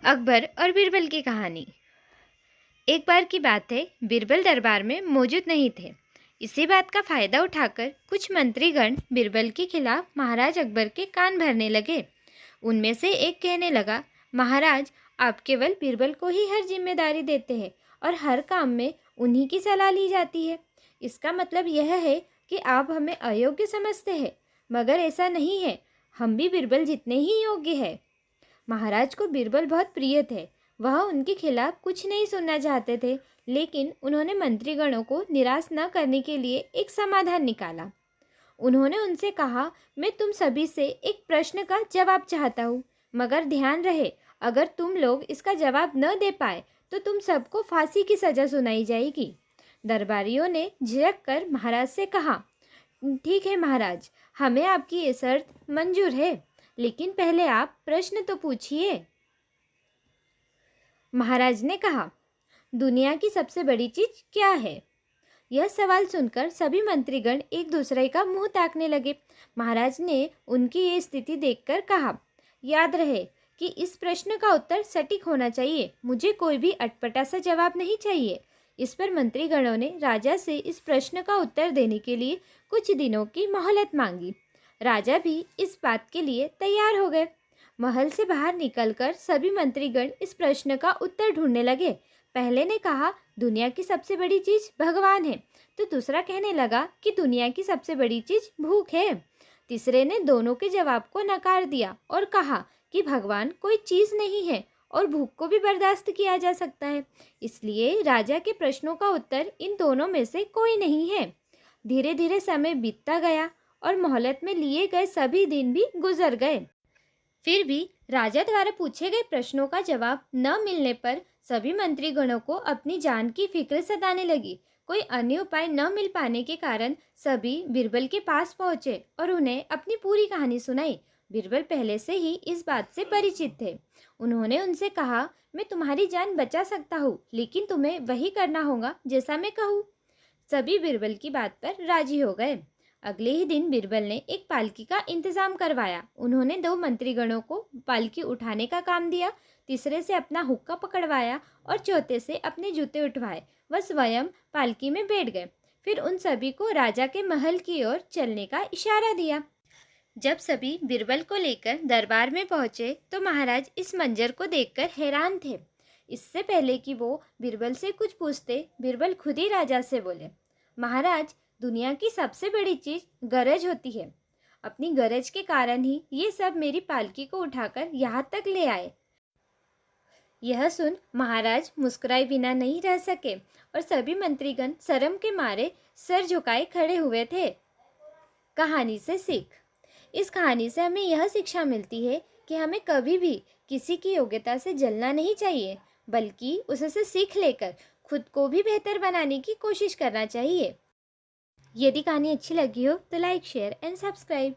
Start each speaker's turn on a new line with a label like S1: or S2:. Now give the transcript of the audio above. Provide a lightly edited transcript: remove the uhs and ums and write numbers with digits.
S1: अकबर और बीरबल की कहानी। एक बार की बात है, बीरबल दरबार में मौजूद नहीं थे। इसी बात का फायदा उठाकर कुछ मंत्रीगण बीरबल के खिलाफ महाराज अकबर के कान भरने लगे। उनमें से एक कहने लगा, महाराज, आप केवल बीरबल को ही हर जिम्मेदारी देते हैं और हर काम में उन्हीं की सलाह ली जाती है। इसका मतलब यह है कि आप हमें अयोग्य समझते हैं, मगर ऐसा नहीं है। हम भी बीरबल जितने ही योग्य हैं। महाराज को बीरबल बहुत प्रिय थे। वह उनके खिलाफ कुछ नहीं सुनना चाहते थे, लेकिन उन्होंने मंत्रीगणों को निराश न करने के लिए एक समाधान निकाला। उन्होंने उनसे कहा, मैं तुम सभी से एक प्रश्न का जवाब चाहता हूँ, मगर ध्यान रहे, अगर तुम लोग इसका जवाब न दे पाए तो तुम सबको फांसी की सजा सुनाई जाएगी। दरबारियों ने झिझक कर महाराज से कहा, ठीक है महाराज, हमें आपकी ये शर्त मंजूर है, लेकिन पहले आप प्रश्न तो पूछिए। महाराज ने कहा, दुनिया की सबसे बड़ी चीज क्या है? यह सवाल सुनकर सभी मंत्रीगण एक दूसरे का मुंह ताकने लगे। महाराज ने उनकी ये स्थिति देखकर कहा, याद रहे कि इस प्रश्न का उत्तर सटीक होना चाहिए। मुझे कोई भी अटपटा सा जवाब नहीं चाहिए। इस पर मंत्रीगणों ने राजा से इस प्रश्न का उत्तर देने के लिए कुछ दिनों की मोहलत मांगी। राजा भी इस बात के लिए तैयार हो गए। महल से बाहर निकलकर सभी मंत्रीगण इस प्रश्न का उत्तर ढूंढने लगे। पहले ने कहा, दुनिया की सबसे बड़ी चीज भगवान है। तो दूसरा कहने लगा कि दुनिया की सबसे बड़ी चीज भूख है। तीसरे ने दोनों के जवाब को नकार दिया और कहा कि भगवान कोई चीज नहीं है और भूख को भी बर्दाश्त किया जा सकता है। इसलिए राजा के प्रश्नों का उत्तर इन दोनों में से कोई नहीं है। धीरे धीरे समय बीतता गया और मोहलत में लिए गए सभी दिन भी गुजर गए। फिर भी राजा द्वारा पूछे गए प्रश्नों का जवाब न मिलने पर सभी मंत्रीगणों को अपनी जान की फिक्र सताने लगी। कोई अन्य उपाय न मिल पाने के कारण सभी बीरबल के पास पहुंचे और उन्हें अपनी पूरी कहानी सुनाई। बीरबल पहले से ही इस बात से परिचित थे। उन्होंने उनसे कहा, मैं तुम्हारी जान बचा सकता हूँ, लेकिन तुम्हें वही करना होगा जैसा मैं कहूँ। सभी बीरबल की बात पर राजी हो गए। अगले ही दिन बीरबल ने एक पालकी का इंतजाम करवाया। उन्होंने दो मंत्रीगणों को पालकी उठाने का काम दिया, तीसरे से अपना हुक्का पकड़वाया और चौथे से अपने जूते उठवाए। वह स्वयं पालकी में बैठ गए। फिर उन सभी को राजा के महल की ओर चलने का इशारा दिया। जब सभी बीरबल को लेकर दरबार में पहुंचे तो महाराज इस मंजर को देखकर हैरान थे। इससे पहले कि वो बीरबल से कुछ पूछते, बीरबल खुद ही राजा से बोले, महाराज, दुनिया की सबसे बड़ी चीज गरज होती है। अपनी गरज के कारण ही ये सब मेरी पालकी को उठाकर यहाँ तक ले आए। यह सुन महाराज मुस्कुराए बिना नहीं रह सके और सभी मंत्रीगण शर्म के मारे सर झुकाए खड़े हुए थे। कहानी से सीख। इस कहानी से हमें यह शिक्षा मिलती है कि हमें कभी भी किसी की योग्यता से जलना नहीं चाहिए, बल्कि उससे सीख लेकर खुद को भी बेहतर बनाने की कोशिश करना चाहिए। यदि कहानी अच्छी लगी हो तो लाइक, शेयर एंड सब्सक्राइब।